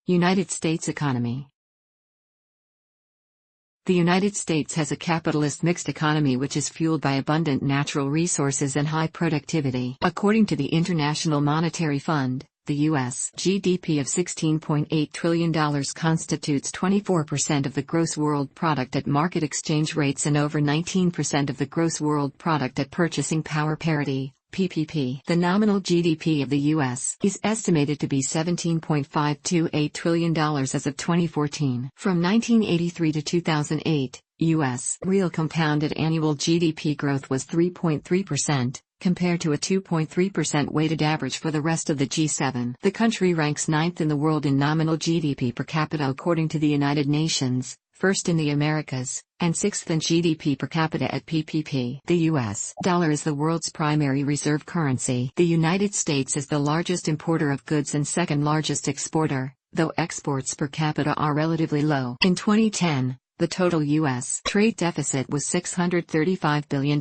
United States economy. The United States has a capitalist mixed economy which is fueled by abundant natural resources and high productivity. According to the International Monetary Fund, the U.S. GDP of $16.8 trillion constitutes 24% of the gross world product at market exchange rates and over 19% of the gross world product at purchasing power parity. PPP. The nominal GDP of the U.S. is estimated to be $17.528 trillion as of 2014. From 1983 to 2008, U.S. real compounded annual GDP growth was 3.3%, compared to a 2.3% weighted average for the rest of the G7. The country ranks ninth in the world in nominal GDP per capita according to the United Nations, first in the Americas, and sixth in GDP per capita at PPP. The U.S. dollar is the world's primary reserve currency. The United States is the largest importer of goods and second largest exporter, though exports per capita are relatively low. In 2010, the total U.S. trade deficit was $635 billion.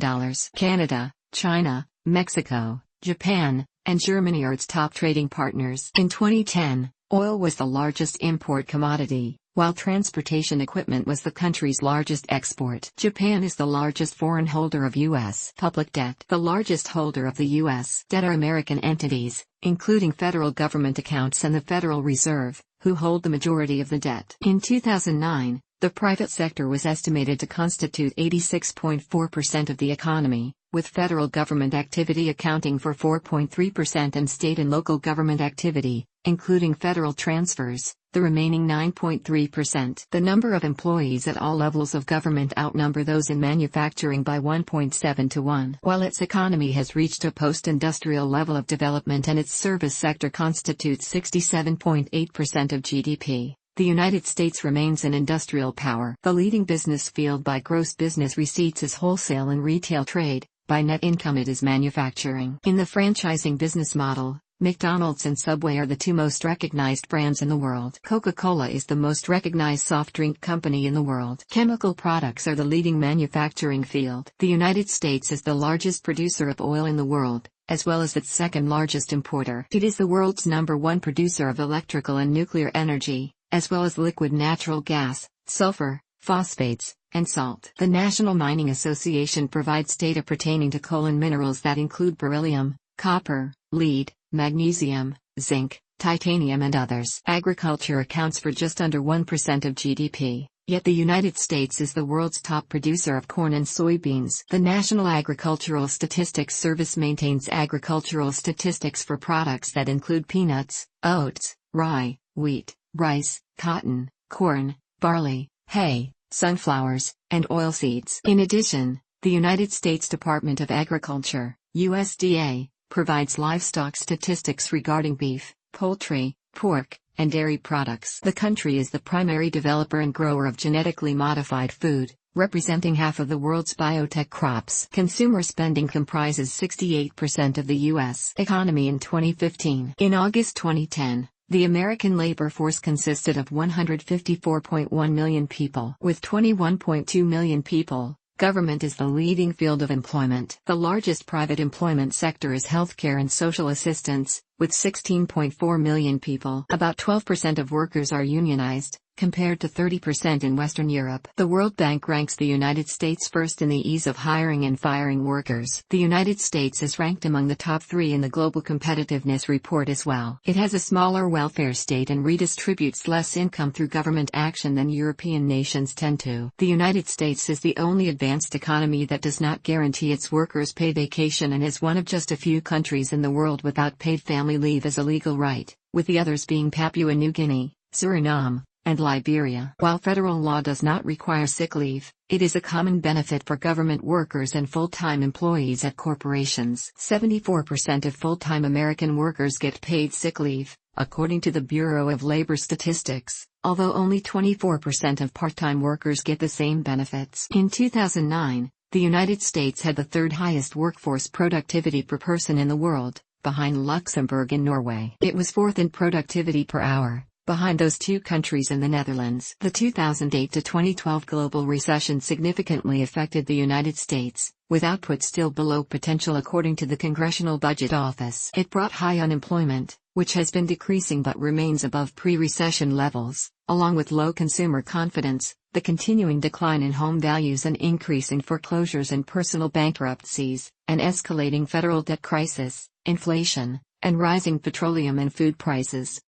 Canada, China, Mexico, Japan, and Germany are its top trading partners. In 2010, oil was the largest import commodity, while transportation equipment was the country's largest export. Japan is the largest foreign holder of U.S. public debt. The largest holder of the U.S. debt are American entities, including federal government accounts and the Federal Reserve, who hold the majority of the debt. In 2009, the private sector was estimated to constitute 86.4% of the economy, with federal government activity accounting for 4.3% and state and local government activity, including federal transfers, the remaining 9.3%. The number of employees at all levels of government outnumber those in manufacturing by 1.7 to 1. While its economy has reached a post-industrial level of development and its service sector constitutes 67.8% of GDP, the United States remains an industrial power. The leading business field by gross business receipts is wholesale and retail trade, by net income it is manufacturing. In the franchising business model, McDonald's and Subway are the two most recognized brands in the world. Coca-Cola is the most recognized soft drink company in the world. Chemical products are the leading manufacturing field. The United States is the largest producer of oil in the world, as well as its second largest importer. It is the world's #1 producer of electrical and nuclear energy, as well as liquid natural gas, sulfur, phosphates, and salt. The National Mining Association provides data pertaining to coal and minerals that include beryllium, copper, lead, magnesium, zinc, titanium and others. Agriculture accounts for just under 1% of GDP, yet the United States is the world's top producer of corn and soybeans. The National Agricultural Statistics Service maintains agricultural statistics for products that include peanuts, oats, rye, wheat, rice, cotton, corn, barley, hay, sunflowers, and oilseeds. In addition, the United States Department of Agriculture, USDA, provides livestock statistics regarding beef, poultry, pork, and dairy products. The country is the primary developer and grower of genetically modified food, representing half of the world's biotech crops. Consumer spending comprises 68% of the U.S. economy in 2015. In August 2010, the American labor force consisted of 154.1 million people. With 21.2 million people, government is the leading field of employment. The largest private employment sector is healthcare and social assistance, with 16.4 million people. About 12% of workers are unionized, compared to 30% in Western Europe. The World Bank ranks the United States first in the ease of hiring and firing workers. The United States is ranked among the top 3 in the Global Competitiveness Report as well. It has a smaller welfare state and redistributes less income through government action than European nations tend to. The United States is the only advanced economy that does not guarantee its workers paid vacation and is one of just a few countries in the world without paid family leave as a legal right, with the others being Papua New Guinea, Suriname, and Liberia. While federal law does not require sick leave, it is a common benefit for government workers and full-time employees at corporations. 74% of full-time American workers get paid sick leave, according to the Bureau of Labor Statistics, although only 24% of part-time workers get the same benefits. In 2009, the United States had the third highest workforce productivity per person in the world, behind Luxembourg and Norway. It was fourth in productivity per hour, behind those two countries and the Netherlands. The 2008 to 2012 global recession significantly affected the United States, with output still below potential according to the Congressional Budget Office. It brought high unemployment, which has been decreasing but remains above pre-recession levels, along with low consumer confidence, the continuing decline in home values and increasing foreclosures and personal bankruptcies, an escalating federal debt crisis, inflation, and rising petroleum and food prices.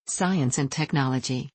Science and technology.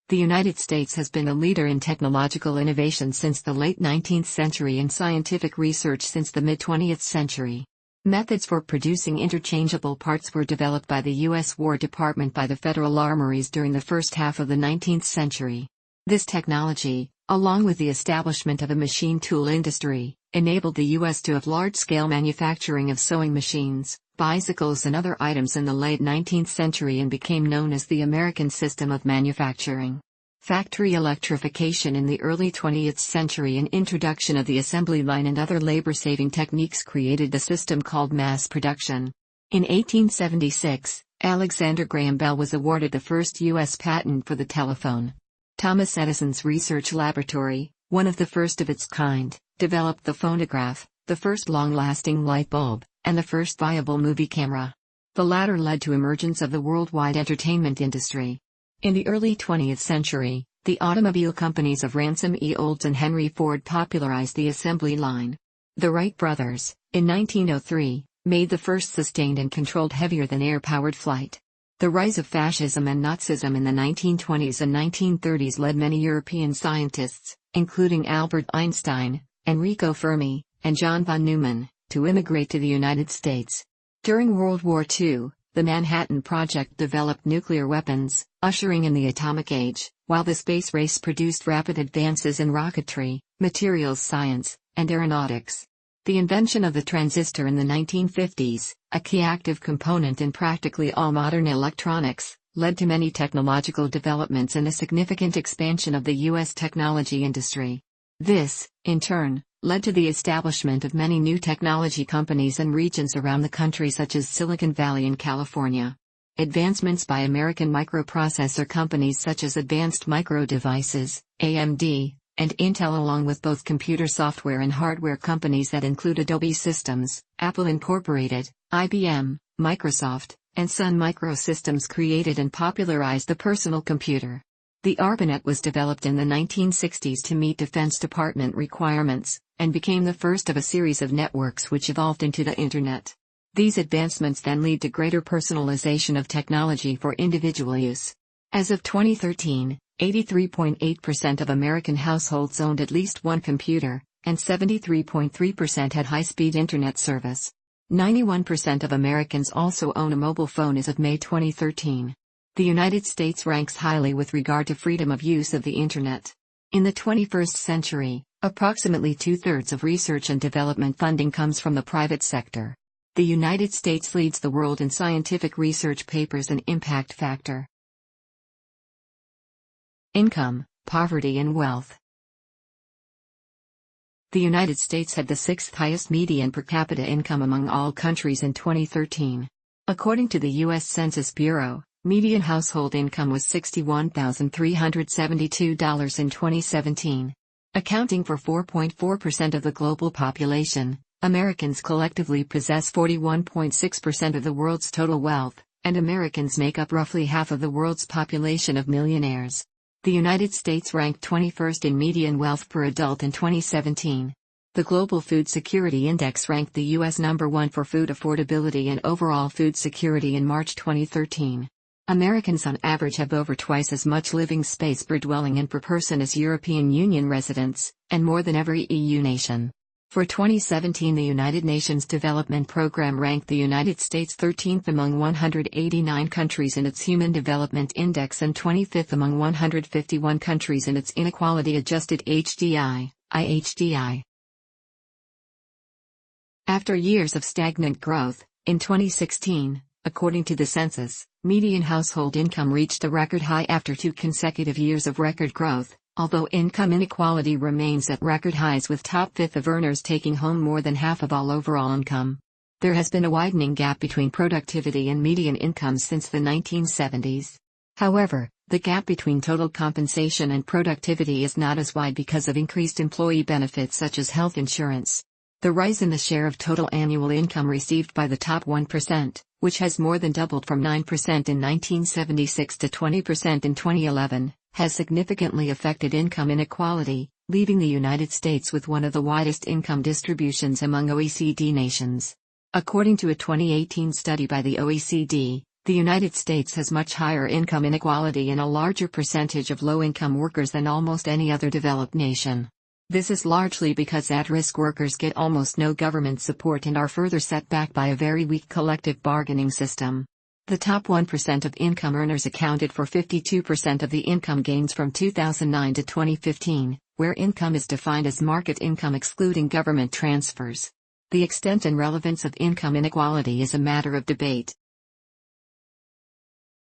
The United States has been a leader in technological innovation since the late 19th century and scientific research since the mid-20th century. Methods for producing interchangeable parts were developed by the U.S. War Department by the Federal Armories during the first half of the 19th century. This technology, along with the establishment of a machine tool industry, enabled the U.S. to have large-scale manufacturing of sewing machines, bicycles and other items in the late 19th century and became known as the American system of manufacturing. Factory electrification in the early 20th century and introduction of the assembly line and other labor-saving techniques created the system called mass production. In 1876, Alexander Graham Bell was awarded the first U.S. patent for the telephone. Thomas Edison's research laboratory, one of the first of its kind, developed the phonograph, the first long-lasting light bulb, and the first viable movie camera. The latter led to emergence of the worldwide entertainment industry. In the early 20th century, the automobile companies of Ransom E. Olds and Henry Ford popularized the assembly line. The Wright brothers, in 1903, made the first sustained and controlled heavier-than-air powered flight. The rise of fascism and Nazism in the 1920s and 1930s led many European scientists, including Albert Einstein, Enrico Fermi, and John von Neumann, to immigrate to the United States. During World War II, the Manhattan Project developed nuclear weapons, ushering in the atomic age, while the space race produced rapid advances in rocketry, materials science, and aeronautics. The invention of the transistor in the 1950s, a key active component in practically all modern electronics, led to many technological developments and a significant expansion of the U.S. technology industry. This, in turn, led to the establishment of many new technology companies and regions around the country such as Silicon Valley in California. Advancements by American microprocessor companies such as Advanced Micro Devices, AMD, and Intel along with both computer software and hardware companies that include Adobe Systems, Apple Incorporated, IBM, Microsoft, and Sun Microsystems created and popularized the personal computer. The ARPANET was developed in the 1960s to meet Defense Department requirements, and became the first of a series of networks which evolved into the Internet. These advancements then lead to greater personalization of technology for individual use. As of 2013, 83.8% of American households owned at least one computer, and 73.3% had high-speed Internet service. 91% of Americans also own a mobile phone as of May 2013. The United States ranks highly with regard to freedom of use of the Internet. In the 21st century, approximately two-thirds of research and development funding comes from the private sector. The United States leads the world in scientific research papers and impact factor. Income, poverty and wealth. The United States had the sixth highest median per capita income among all countries in 2013. According to the U.S. Census Bureau, median household income was $61,372 in 2017. Accounting for 4.4% of the global population, Americans collectively possess 41.6% of the world's total wealth, and Americans make up roughly half of the world's population of millionaires. The United States ranked 21st in median wealth per adult in 2017. The Global Food Security Index ranked the U.S. number 1 for food affordability and overall food security in March 2013. Americans on average have over twice as much living space per dwelling and per person as European Union residents, and more than every EU nation. For 2017, the United Nations Development Programme ranked the United States 13th among 189 countries in its Human Development Index and 25th among 151 countries in its Inequality-Adjusted HDI, IHDI. After years of stagnant growth, in 2016, according to the census, median household income reached a record high after 2 consecutive years of record growth, although income inequality remains at record highs with top fifth of earners taking home more than half of all overall income. There has been a widening gap between productivity and median income since the 1970s. However, the gap between total compensation and productivity is not as wide because of increased employee benefits such as health insurance. The rise in the share of total annual income received by the top 1%, which has more than doubled from 9% in 1976 to 20% in 2011, has significantly affected income inequality, leaving the United States with one of the widest income distributions among OECD nations. According to a 2018 study by the OECD, the United States has much higher income inequality and a larger percentage of low-income workers than almost any other developed nation. This is largely because at-risk workers get almost no government support and are further set back by a very weak collective bargaining system. The top 1% of income earners accounted for 52% of the income gains from 2009 to 2015, where income is defined as market income excluding government transfers. The extent and relevance of income inequality is a matter of debate.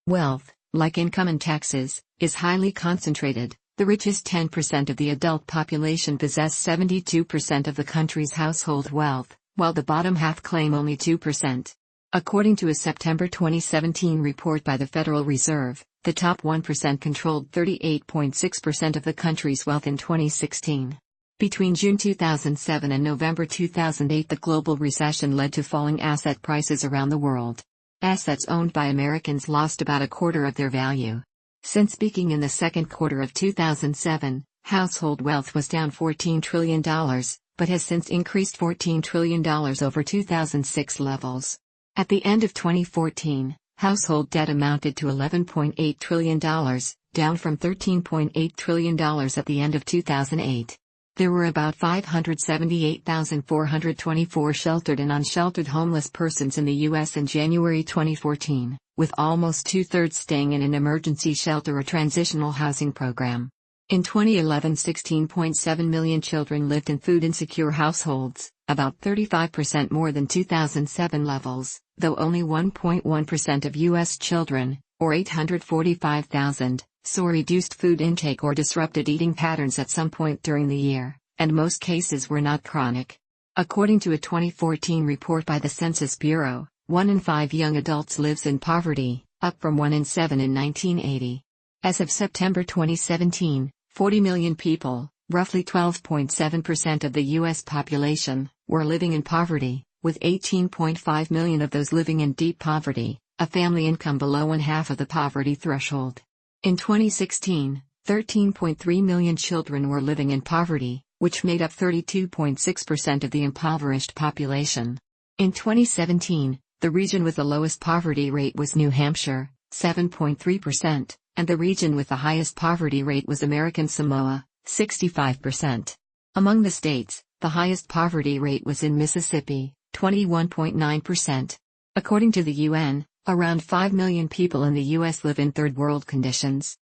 Wealth, like income and taxes, is highly concentrated. The richest 10% of the adult population possess 72% of the country's household wealth, while the bottom half claim only 2%. According to a September 2017 report by the Federal Reserve, the top 1% controlled 38.6% of the country's wealth in 2016. Between June 2007 and November 2008, the global recession led to falling asset prices around the world. Assets owned by Americans lost about a quarter of their value. Since peaking in the second quarter of 2007, household wealth was down $14 trillion, but has since increased $14 trillion over 2006 levels. At the end of 2014, household debt amounted to $11.8 trillion, down from $13.8 trillion at the end of 2008. There were about 578,424 sheltered and unsheltered homeless persons in the U.S. in January 2014, with almost two-thirds staying in an emergency shelter or transitional housing program. In 2011, 16.7 million children lived in food-insecure households, about 35% more than 2007 levels, though only 1.1% of U.S. children, or 845,000, saw reduced food intake or disrupted eating patterns at some point during the year, and most cases were not chronic. According to a 2014 report by the Census Bureau, 1 in 5 young adults lives in poverty, up from 1 in 7 in 1980. As of September 2017, 40 million people, roughly 12.7% of the U.S. population, were living in poverty, with 18.5 million of those living in deep poverty, a family income below one-half of the poverty threshold. In 2016, 13.3 million children were living in poverty, which made up 32.6% of the impoverished population. In 2017, the region with the lowest poverty rate was New Hampshire, 7.3%, and the region with the highest poverty rate was American Samoa, 65%. Among the states, the highest poverty rate was in Mississippi, 21.9%. According to the UN, around 5 million people in the U.S. live in third world conditions.